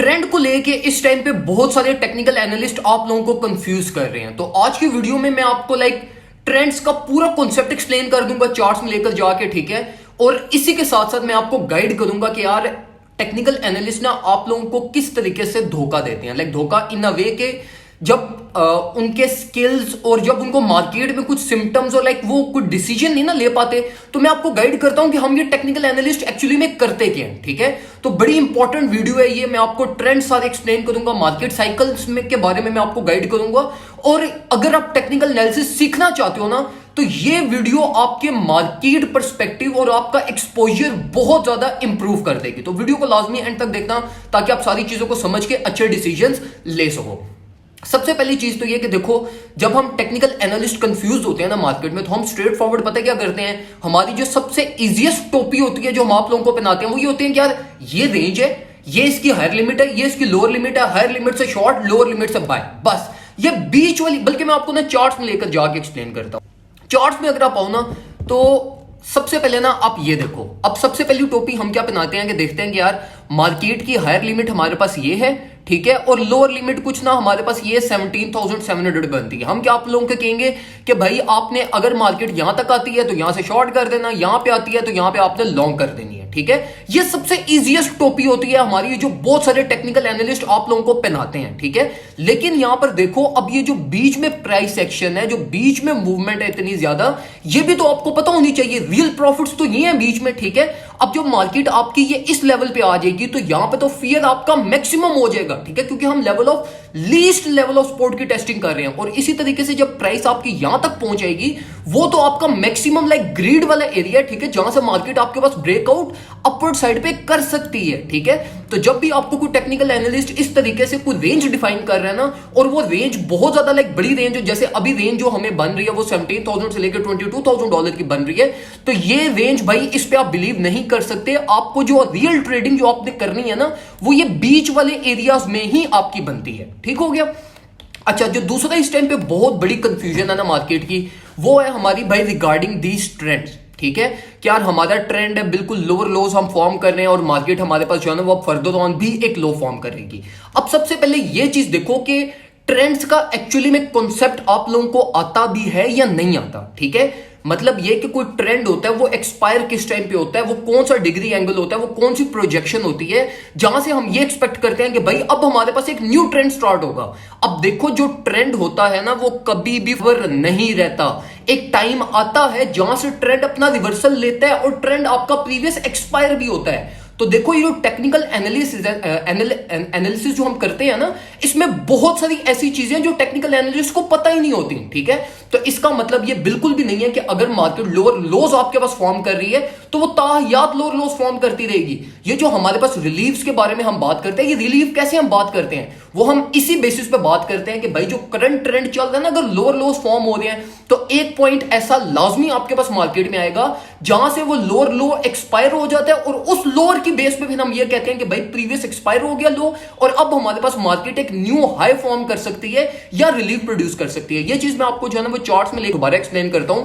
Trend को लेके इस टाइम पे बहुत सारे टेक्निकल एनालिस्ट आप लोगों को कंफ्यूज कर रहे हैं। तो आज की वीडियो में मैं आपको ट्रेंड्स का पूरा कॉन्सेप्ट एक्सप्लेन कर दूंगा चार्ट्स में लेकर जाके, ठीक है। और इसी के साथ साथ मैं आपको गाइड करूंगा कि यार टेक्निकल एनालिस्ट ना आप लोगों को किस तरीके से धोखा देते हैं, धोखा इन अ वे के जब उनके स्किल्स और जब उनको मार्केट में कुछ सिम्टम्स और वो कुछ डिसीजन नहीं ना ले पाते, तो मैं आपको गाइड करता हूं कि हम ये टेक्निकल एनालिस्ट एक्चुअली में करते क्या हैं, ठीक है। तो बड़ी इंपॉर्टेंट वीडियो है ये। मैं आपको ट्रेंड सारे एक्सप्लेन करूंगा, मार्केट साइकिल्स में के बारे में मैं आपको गाइड करूंगा। और अगर आप टेक्निकल एनालिसिस सीखना चाहते हो ना, तो ये वीडियो आपके मार्केट पर्सपेक्टिव और आपका एक्सपोजर बहुत ज्यादा इंप्रूव कर देगी। तो वीडियो को लाजमी एंड तक देखना ताकि आप सारी चीजों को समझ के अच्छे डिसीजंस ले सको। सबसे पहली चीज तो ये कि देखो, जब हम टेक्निकल एनालिस्ट कंफ्यूज होते हैं ना मार्केट में, तो हम स्ट्रेट फॉरवर्ड पता है क्या करते हैं, हमारी जो सबसे इजीएस्ट टोपी होती है जो हम आप लोगों को पहनाते हैं वो ये होती है कि यार ये रेंज है, ये इसकी हायर लिमिट है, ये इसकी लोअर लिमिट है, हायर लिमिट से शॉर्ट, लोअर लिमिट से बाय, बस ये बीच वाली। बल्कि मैं आपको ना चार्ट्स में लेकर जाके एक्सप्लेन करता हूं। चार्ट्स में अगर आप आओ ना, तो सबसे पहले ना आप ये देखो, अब सबसे पहली टोपी हम क्या पहनाते हैं कि देखते हैं कि यार मार्केट की हायर लिमिट हमारे पास ये है, ठीक है, और लोअर लिमिट कुछ ना हमारे पास ये 17,700 बनती है। हम क्या आप लोगों को कहेंगे कि भाई आपने अगर मार्केट यहां तक आती है तो यहां से शॉर्ट कर देना, यहां पे आती है तो यहां पे आपने लॉन्ग कर देनी है, ठीक है। ये सबसे इजीएस्ट टोपी होती है हमारी, जो बहुत सारे टेक्निकल एनालिस्ट आप लोगों को पहनाते हैं, ठीक है। लेकिन यहां पर देखो, अब ये जो बीच में प्राइस एक्शन है, जो बीच में मूवमेंट है इतनी ज्यादा, ये भी तो आपको पता होनी चाहिए। रियल प्रॉफिट्स तो ये है बीच में, ठीक है। अब जो मार्केट आपकी ये इस लेवल पे आ जाएगी तो यहां पे तो फियर आपका मैक्सिमम हो जाएगा, ठीक है, क्योंकि हम level of least level of support की टेस्टिंग कर रहे हैं। और इसी तरीके से जब प्राइस आपकी यहां तक पहुंच जाएगी, वो तो आपका मैक्सिमम ग्रीड वाला एरिया, ठीक है, जहां से मार्केट आपके पास ब्रेकआउट अपवर्ड साइड पे कर सकती है, ठीक है। तो जब भी आपको कोई टेक्निकल एनालिस्ट इस तरीके से कोई रेंज डिफाइन कर रहा है ना, और वो रेंज बहुत ज्यादा बड़ी रेंज हो, जैसे अभी रेंज जो हमें बन रही है वो 17,000 से लेकर $22,000 की बन रही है, तो ये रेंज भाई इस पे आप बिलीव नहीं कर सकते। आपको जो रियल ट्रेडिंग जो आपने करनी है ना, वो ये बीच वाले एरियाज में ही आपकी बनती है, ठीक हो गया। अच्छा, जो दूसरा इस टाइम पे बहुत बड़ी कंफ्यूजन है ना मार्केट की, वो है हमारी भाई रिगार्डिंग दीज ट्रेंड्स, ठीक है। क्या हमारा ट्रेंड है बिल्कुल लोअर लोज हम फॉर्म कर रहे हैं और मार्केट हमारे पास जो है ना वो फर्दर ऑन भी एक लो फॉर्म करेगी। अब सबसे पहले ये चीज देखो कि ट्रेंड्स का एक्चुअली में कॉन्सेप्ट आप लोगों को आता भी है या नहीं आता, ठीक है। मतलब ये कि कोई ट्रेंड होता है वो एक्सपायर किस टाइम पे होता है, वो कौन सा डिग्री एंगल होता है, वो कौन सी प्रोजेक्शन होती है जहां से हम ये एक्सपेक्ट करते हैं कि भाई अब हमारे पास एक न्यू ट्रेंड स्टार्ट होगा। अब देखो, जो ट्रेंड होता है ना वो कभी भी नहीं रहता। एक टाइम आता है जहां से ट्रेंड अपना रिवर्सल लेता है और ट्रेंड आपका प्रीवियस एक्सपायर भी होता है। तो देखो, ये जो टेक्निकल एनालिसिस जो हम करते हैं ना, इसमें बहुत सारी ऐसी चीजें जो टेक्निकल एनालिस्ट को पता ही नहीं होती, ठीक है। तो इसका मतलब ये बिल्कुल भी नहीं है कि अगर मार्केट लोअर लोज आपके पास फॉर्म कर रही है तो वो ताहियात लोअर लोज फॉर्म करती रहेगी। ये जो हमारे पास रिलीव्स के बारे में हम बात करते हैं, ये रिलीव कैसे हम बात करते हैं, वो हम इसी बेसिस पे बात करते हैं कि भाई जो करंट ट्रेंड चल रहा है ना, अगर लोअर लोज फॉर्म हो रहे हैं तो एक पॉइंट ऐसा लाजमी आपके पास मार्केट में आएगा जहां से वो लोअर लो एक्सपायर हो जाता है, और उस लोअर की बेस पे फिर हम ये कहते हैं कि भाई प्रीवियस एक्सपायर हो गया लो, और अब हमारे पास मार्केट एक न्यू हाई फॉर्म कर सकती है या रिलीफ प्रोड्यूस कर सकती है। ये चीज मैं आपको जो है ना वो चार्ट्स में दोबारा एक्सप्लेन करता हूं।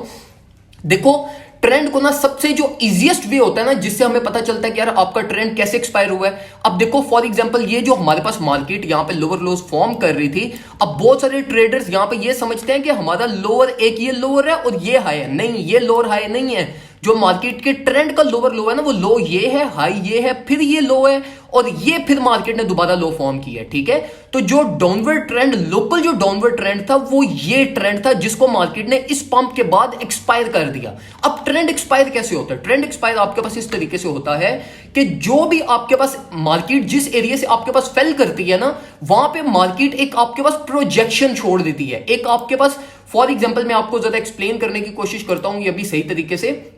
देखो, ट्रेंड को ना सबसे जो इजीएस्ट वे होता है ना जिससे हमें पता चलता है कि यार आपका ट्रेंड कैसे एक्सपायर हुआ है। अब देखो, फॉर एग्जांपल ये जो हमारे पास मार्केट यहां पे लोअर लोज फॉर्म कर रही थी, अब बहुत सारे ट्रेडर्स यहां पे ये समझते हैं कि हमारा लोअर एक ये लोअर है और ये हाई है। नहीं, ये लोअर हाई नहीं है। जो मार्केट के ट्रेंड का लोअर लो है ना, वो लो ये है, हाई ये है, फिर ये लो है, और ये फिर मार्केट ने दोबारा लो फॉर्म किया है, ठीक है। तो जो डाउनवर्ड ट्रेंड, लोकल जो डाउनवर्ड ट्रेंड था, वो ये ट्रेंड था जिसको मार्केट ने इस पंप के बाद एक्सपायर कर दिया। अब ट्रेंड एक्सपायर कैसे होता है? ट्रेंड एक्सपायर आपके पास इस तरीके से होता है कि जो भी आपके पास मार्केट जिस एरिया से आपके पास फेल करती है ना, वहां पे मार्केट एक आपके पास प्रोजेक्शन छोड़ देती है। एक आपके पास, फॉर एग्जांपल मैं आपको ज्यादा एक्सप्लेन करने की कोशिश करता हूं ये अभी सही तरीके से,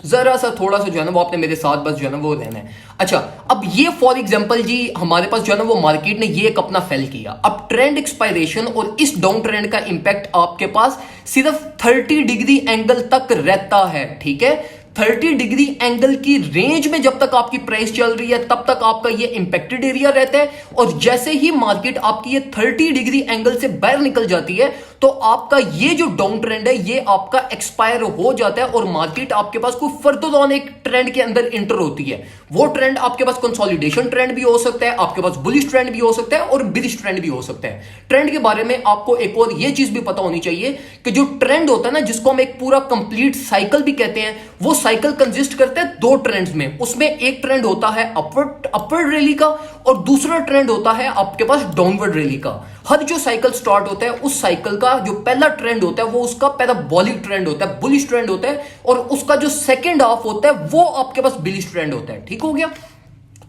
जरा सा थोड़ा सा जो है ना वो आपने मेरे साथ बस जो है ना वो रहना है। अच्छा, अब ये फॉर एग्जांपल जी हमारे पास जो है ना वो मार्केट ने ये एक अपना फेल किया। अब ट्रेंड एक्सपायरेशन और इस डाउन ट्रेंड का इंपैक्ट आपके पास सिर्फ 30 डिग्री एंगल तक रहता है, ठीक है। 30 डिग्री एंगल की रेंज में जब तक आपकी प्राइस चल रही है तब तक आपका ये इंपैक्टेड एरिया रहता है, और जैसे ही मार्केट आपकी ये 30 डिग्री एंगल से बाहर निकल जाती है तो आपका ये जो डाउन ट्रेंड है ये आपका एक्सपायर हो जाता है और मार्केट आपके पास कोई फर्दर ऑन एक ट्रेंड के अंदर इंटर होती है। वो ट्रेंड आपके पास कंसोलिडेशन ट्रेंड भी हो सकता है, आपके पास बुलिश ट्रेंड भी हो सकता है और बिरिश ट्रेंड भी हो सकता है। ट्रेंड के बारे में आपको एक और ये चीज भी पता होनी चाहिए कि जो ट्रेंड होता है ना, जिसको हम एक पूरा कंप्लीट साइकिल भी कहते हैं, वो साइकिल कंसिस्ट करता है दो ट्रेंड्स में। उसमें एक ट्रेंड होता है अपवर्ड रैली का और दूसरा ट्रेंड होता है आपके पास डाउनवर्ड रैली का। हर जो साइकिल स्टार्ट होता है उस साइकिल का जो पहला ट्रेंड होता है वो उसका पैराबोलिक ट्रेंड होता है, बुलिश ट्रेंड होता है, और उसका जो सेकंड हाफ होता है वो आपके पास बिलिश ट्रेंड होता है। ठीक हो गया?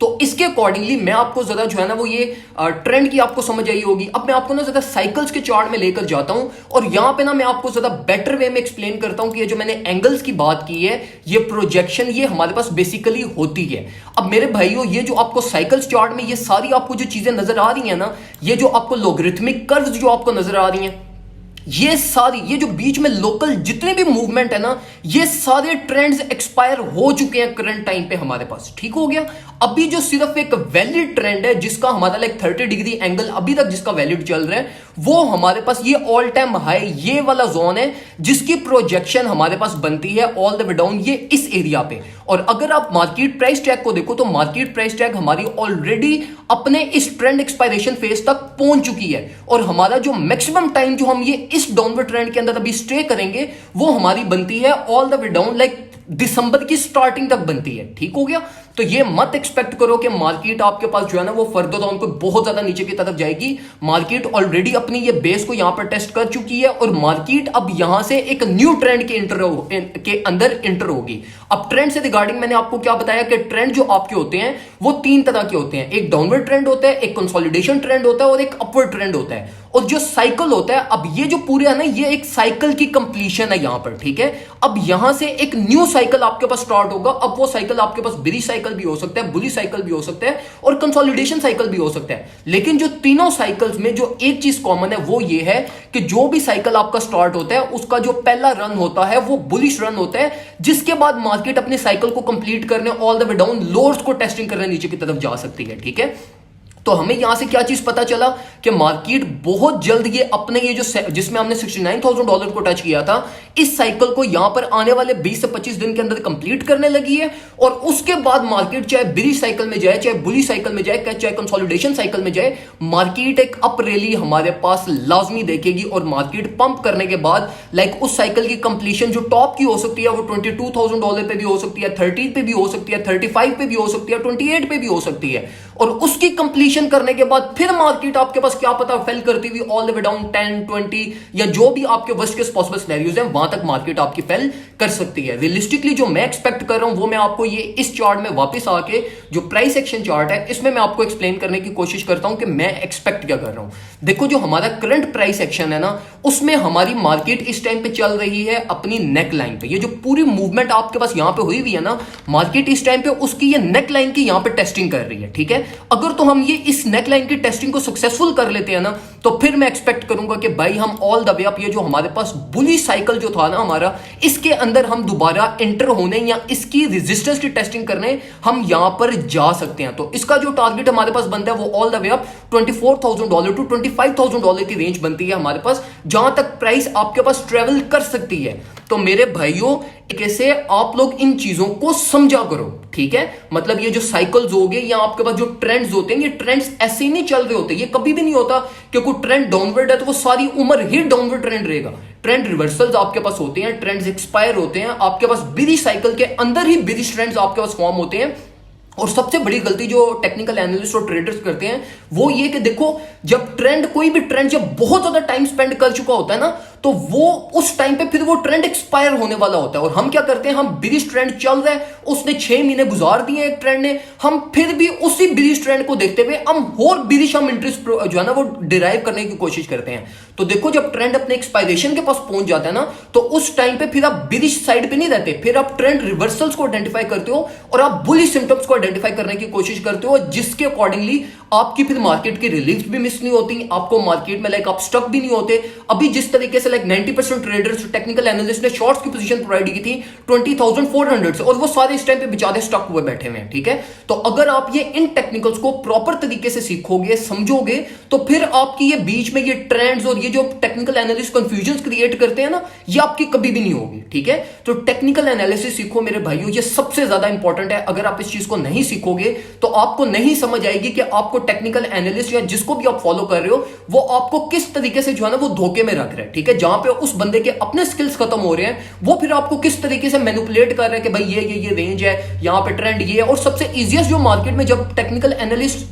तो इसके अकॉर्डिंगली मैं आपको ज्यादा जो है ना वो ये ट्रेंड की आपको समझ आई होगी। अब मैं आपको ना ज्यादा साइकिल्स के चार्ट में लेकर जाता हूं और यहां पे ना मैं आपको ज्यादा बेटर वे में एक्सप्लेन करता हूं कि ये जो मैंने एंगल्स की बात की है, ये प्रोजेक्शन ये हमारे पास बेसिकली होती है। अब मेरे भाइयों, ये जो आपको साइकिल्स चार्ट में ये सारी आपको जो चीजें नजर आ रही है ना, ये जो आपको लॉगरिथमिक कर्व्स जो आपको नजर आ रही हैं, ये सारी ये जो बीच में लोकल जितने भी मूवमेंट है ना, ये सारे ट्रेंड्स एक्सपायर हो चुके हैं करंट टाइम पे हमारे पास। ठीक हो गया? अभी जो सिर्फ एक वैलिड ट्रेंड है जिसका हमारा लाइक 30 डिग्री एंगल अभी तक जिसका वैलिड चल रहा है, वो हमारे पास ये ऑल टाइम हाई ये वाला जोन है जिसकी प्रोजेक्शन हमारे पास बनती है ऑल द वे डाउन ये इस एरिया पे। और अगर आप मार्केट प्राइस टैग को देखो तो मार्केट प्राइस टैग हमारी ऑलरेडी अपने इस ट्रेंड एक्सपायरेशन फेज तक पहुंच चुकी है, और हमारा जो मैक्सिमम टाइम जो हम ये इस डाउनवर्ड ट्रेंड के अंदर अभी स्टे करेंगे वो हमारी बनती है all the way down like दिसंबर की स्टार्टिंग तक बनती है। ठीक हो गया? तो ये मत एक्सपेक्ट करो कि मार्केट आपके पास जो है ना वो फर्दर डाउन को बहुत ज्यादा नीचे की तरफ जाएगी। मार्केट ऑलरेडी अपनी ये बेस को यहां पर टेस्ट कर चुकी है और मार्केट अब यहां से एक न्यू ट्रेंड के अंदर इंटर होगी। अब ट्रेंड से रिगार्डिंग मैंने आपको क्या बताया कि ट्रेंड जो आपके होते हैं वो तीन तरह के होते हैं। एक डाउनवर्ड ट्रेंड होता है, एक कंसोलिडेशन ट्रेंड होता है और एक अपवर्ड ट्रेंड होता है। और जो साइकिल होता है, अब ये जो पूरे है ना ये एक साइकिल की कंप्लीशन है यहां पर। ठीक है? अब यहां से एक न्यू साइकिल आपके पास स्टार्ट होगा। अब वो साइकिल आपके पास बिरिश साइकिल भी हो सकता है, बुलिश साइकिल भी हो सकता है और कंसोलिडेशन साइकिल भी हो सकता है। लेकिन जो तीनों साइकिल्स में जो एक चीज कॉमन है वो ये है कि जो भी साइकिल आपका स्टार्ट होता है उसका जो पहला रन होता है वो बुलिश रन होता है, जिसके बाद मार्केट अपने साइकिल को कंप्लीट करने all the way down lowers को टेस्टिंग करने नीचे की तरफ जा सकती है। ठीक है? तो हमें यहां से क्या चीज पता चला कि मार्केट बहुत जल्द ये अपने ये जो जिसमें हमने $69,000 को टच किया था, इस साइकिल को यहां पर आने वाले 20 से 25 दिन के अंदर कंप्लीट करने लगी है। और उसके बाद मार्केट चाहे बिरिश साइकिल में जाए, चाहे बुलिश साइकिल में जाए, चाहे कंसोलिडेशन साइकिल में जाए, मार्केट एक अप रैली हमारे पास लाजमी देखेगी। और मार्केट पंप करने के बाद लाइक उस साइकिल की कंप्लीशन जो टॉप की हो सकती है वो $22,000 पे भी हो सकती है, 30 पे भी हो सकती है, 35 पे भी हो सकती है, 28 पे भी हो सकती है। और उसकी कंप्लीशन करने के बाद फिर मार्केट आपके पास क्या पता फेल करती हुई ऑल द वे डाउन 10, 20 या जो भी आपके वर्स्ट केस पॉसिबल सिनेरियोज हैं वहां तक मार्केट आपकी फेल कर सकती है। रियलिस्टिकली जो मैं एक्सपेक्ट कर रहा हूं वो मैं आपको ये इस चार्ट में वापस आके जो प्राइस एक्शन चार्ट है इसमें मैं आपको एक्सप्लेन करने की कोशिश करता हूं कि मैं एक्सपेक्ट क्या कर रहा हूं। देखो, जो हमारा करंट प्राइस एक्शन है ना उसमें हमारी मार्केट इस टाइम पे चल रही है अपनी नेक लाइन पे। ये जो पूरी मूवमेंट आपके पास यहां पे हुई हुई है ना, मार्केट इस टाइम पे उसकी ये नेक लाइन की यहां पे टेस्टिंग कर रही है। ठीक है? अगर तो हम ये इस नेक लाइन की टेस्टिंग को सक्सेसफुल कर लेते हैं ना तो फिर मैं एक्सपेक्ट करूंगा कि भाई हम ऑल द वे अप ये जो हमारे पास बुलिश साइकिल जो था ना हमारा, इसके अंदर हम दोबारा एंटर होने या इसकी रेजिस्टेंस की टेस्टिंग करने हम यहां पर जा सकते हैं। तो इसका जो टारगेट हमारे पास बनता है वो all the way up $24,000 to $25,000 की रेंज बनती है हमारे पास, जहां तक प्राइस आपके पास ट्रेवल कर सकती है। तो मेरे भाइयों, कैसे आप लोग इन चीजों को समझा करो। ठीक है? मतलब ये जो साइकिल्स हो गए या आपके पास जो ट्रेंड्स होते हैं, ये ट्रेंड्स ऐसे ही नहीं चल रहे होते। ये कभी भी नहीं होता कि कोई ट्रेंड डाउनवर्ड है तो वो सारी उम्र ही डाउनवर्ड ट्रेंड रहेगा। ट्रेंड रिवर्सल्स आपके पास होते हैं, ट्रेंड्स एक्सपायर होते हैं, आपके पास बिरिश साइकिल के अंदर ही बिरिश ट्रेंड्स आपके पास फॉर्म होते हैं। और सबसे बड़ी गलती जो टेक्निकल एनालिस्ट और ट्रेडर्स करते हैं वो ये कि देखो, जब ट्रेंड कोई भी ट्रेंड जब बहुत ज्यादा टाइम स्पेंड कर चुका होता है ना तो वो उस टाइम पे फिर वो ट्रेंड एक्सपायर होने वाला होता है। और हम क्या करते हैं, हम बिरिश ट्रेंड चल रहा है, उसने 6 महीने गुजार दिए एक ट्रेंड ने, हम फिर भी उसी बिरिश ट्रेंड को देखते हुए हम और बिरिश हम इंटरेस्ट जो है ना वो डिराइव करने की कोशिश करते हैं। तो देखो, जब ट्रेंड अपने एक्सपायरेशन के पास पहुंच जाता है ना तो उस टाइम पे फिर आप बिरिश साइड पे नहीं रहते, फिर आप ट्रेंड रिवर्सल्स को आइडेंटिफाई करते हो और आप बुलिश सिम्टम्स को आइडेंटिफाई करने की कोशिश करते हो, जिसके अकॉर्डिंगली आपकी फिर मार्केट की रिलीफ भी मिस नहीं होती, आपको मार्केट में लाइक आप स्टक भी नहीं होते। अभी जिस तरीके से लाइक 90% ट्रेडर्स, टेक्निकल एनालिस्ट ने शॉर्ट्स की पोजीशन प्रोवाइड की थी 20,400 से, और वो सारे इस टाइम पे बेचारे स्टक हुए बैठे हुए हैं, ठीक है। तो अगर आप ये इन टेक्निकल्स को प्रॉपर तरीके से सीखोगे, समझोगे, तो फिर आपकी ये बीच में ये ट्रेंड्स और ये जो टेक्निकल एनालिस्ट कंफ्यूजन क्रिएट करते हैं ना, ये आपकी कभी भी नहीं होगी, ठीक है। तो टेक्निकल एनालिसिस सीखो मेरे भाइयों, ये सबसे ज्यादा इंपॉर्टेंट है। अगर आप इस चीज को नहीं सीखोगे तो आपको नहीं समझ आएगी कि आपको टेक्निकल एनालिस्ट या जिसको भी आप फॉलो कर रहे हो वो आपको किस तरीके से जो है ना वो धोखे में रख रहा है, ठीक है। जहां पे उस बंदे के अपने स्किल्स खत्म हो रहे हैं, वो फिर आपको किस तरीके से मैनिपुलेट कर रहा है कि भाई ये रेंज है, यहां पे ट्रेंड ये है। और सबसे इजीएस्ट जो मार्केट में जब टेक्निकल एनालिस्ट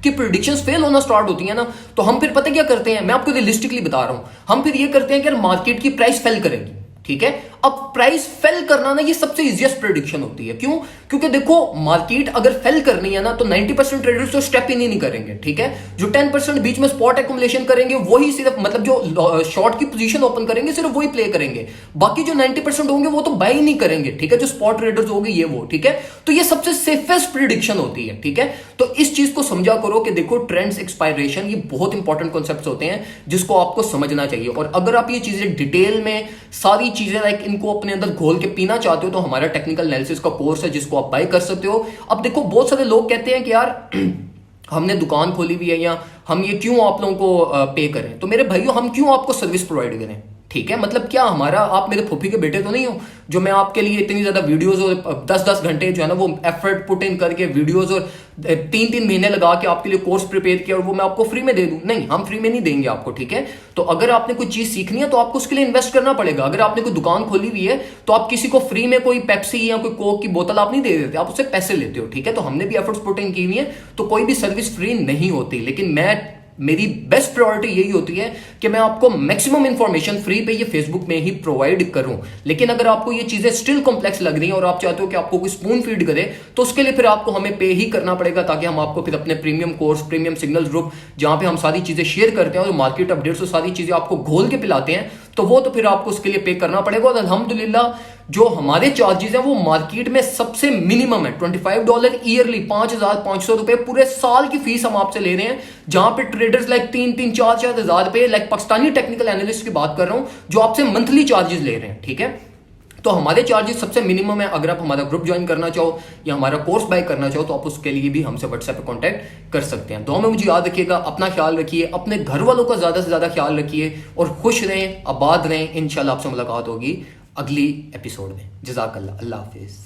कि प्रेडिक्शंस फेल होना स्टार्ट होती है ना, तो हम फिर पता क्या करते हैं, मैं आपको रियलिस्टिकली बता रहा हूं, हम फिर ये करते हैं कि मार्केट की प्राइस फेल करेगी, ठीक है। अब प्राइस फेल करना ना ये सबसे इजीएस्ट प्रेडिक्शन होती है। क्यों? क्योंकि देखो मार्केट अगर फेल करनी है ना तो 90% ट्रेडर्स तो स्टेप इन ही नहीं करेंगे, ठीक है। जो 10% बीच में स्पॉट एक्युमुलेशन करेंगे वही सिर्फ मतलब जो शॉर्ट की पोजीशन ओपन करेंगे सिर्फ वही प्ले करेंगे, बाकी जो 90% होंगे वो तो बाय नहीं करेंगे, ठीक है। जो स्पॉट ट्रेडर्स होंगे ये वो, ठीक है। तो ये सबसे सेफेस्ट प्रेडिक्शन होती है, ठीक है। तो इस चीज को समझा करो कि देखो ट्रेंड्स, एक्सपायरेशन, ये बहुत इंपॉर्टेंट कॉन्सेप्ट्स होते हैं जिसको आपको समझना चाहिए। और अगर आप ये चीजें डिटेल में सारी चीजें लाइक इनको अपने अंदर घोल के पीना चाहते हो तो हमारा टेक्निकल एनालिसिस का कोर्स है जिसको आप बाय कर सकते हो। अब देखो बहुत सारे लोग कहते हैं कि यार हमने दुकान खोली हुई है या हम ये क्यों आप लोगों को पे करें। तो मेरे भाइयों हम क्यों आपको सर्विस प्रोवाइड करें, ठीक है। मतलब क्या हमारा, आप मेरे फूफी के बेटे तो नहीं हो जो मैं आपके लिए इतनी ज्यादा वीडियोस और 10-10 घंटे जो है ना वो एफर्ट पुट इन करके वीडियोस और 3-3 महीने लगा के आपके लिए कोर्स प्रिपेयर किया और वो मैं आपको फ्री में दे दूं। नहीं, हम फ्री में नहीं देंगे आपको, ठीक है। तो अगर आपने कोई चीज सीखनी है तो आपको उसके लिए इन्वेस्ट करना पड़ेगा। अगर आपने कोई दुकान खोली हुई है तो आप किसी को फ्री में कोई पेप्सी या कोई कोक की बोतल आप नहीं दे देते, आप उससे पैसे लेते हो, ठीक है। तो हमने भी एफर्ट्स पुट इन की हुई है, तो कोई भी सर्विस फ्री नहीं होती। लेकिन मेरी बेस्ट प्रायोरिटी यही होती है कि मैं आपको मैक्सिमम इंफॉर्मेशन फ्री पे ये फेसबुक में ही प्रोवाइड करूं। लेकिन अगर आपको ये चीजें स्टिल कॉम्प्लेक्स लग रही हैं और आप चाहते हो कि आपको कोई स्पून फीड करे तो उसके लिए फिर आपको हमें पे ही करना पड़ेगा, ताकि हम आपको फिर अपने premium course, premium signal group जहां पे हम सारी चीजें शेयर करते हैं और मार्केट अपडेट्स और सारी चीजें आपको घोल के पिलाते हैं, तो वो तो फिर आपको उसके लिए पे करना पड़ेगा। और अल्हम्दुलिल्लाह जो हमारे चार्जेस हैं वो मार्केट में सबसे मिनिमम है, $25 ईयरली, 5,500 रुपए पूरे साल की फीस हम आपसे ले रहे हैं। जहां पे ट्रेडर्स लाइक 3-3, 4-4 हजार रुपए, लाइक पाकिस्तानी टेक्निकल एनालिस्ट की बात कर रहा हूं जो आपसे मंथली चार्जेस ले रहे हैं, ठीक है। तो हमारे चार्जेस सबसे मिनिमम है। अगर आप हमारा ग्रुप ज्वाइन करना चाहो या हमारा कोर्स बाय करना चाहो तो आप उसके लिए भी हमसे व्हाट्सएप पे कांटेक्ट कर सकते हैं। दुआ में मुझे याद रखिएगा, अपना ख्याल रखिए, अपने घर वालों का ज्यादा से ज्यादा ख्याल रखिए और खुश रहें, आबाद रहें। इंशाल्लाह आपसे मुलाकात होगी अगली एपिसोड में। जज़ाकल्लाह, अल्लाह हाफिज।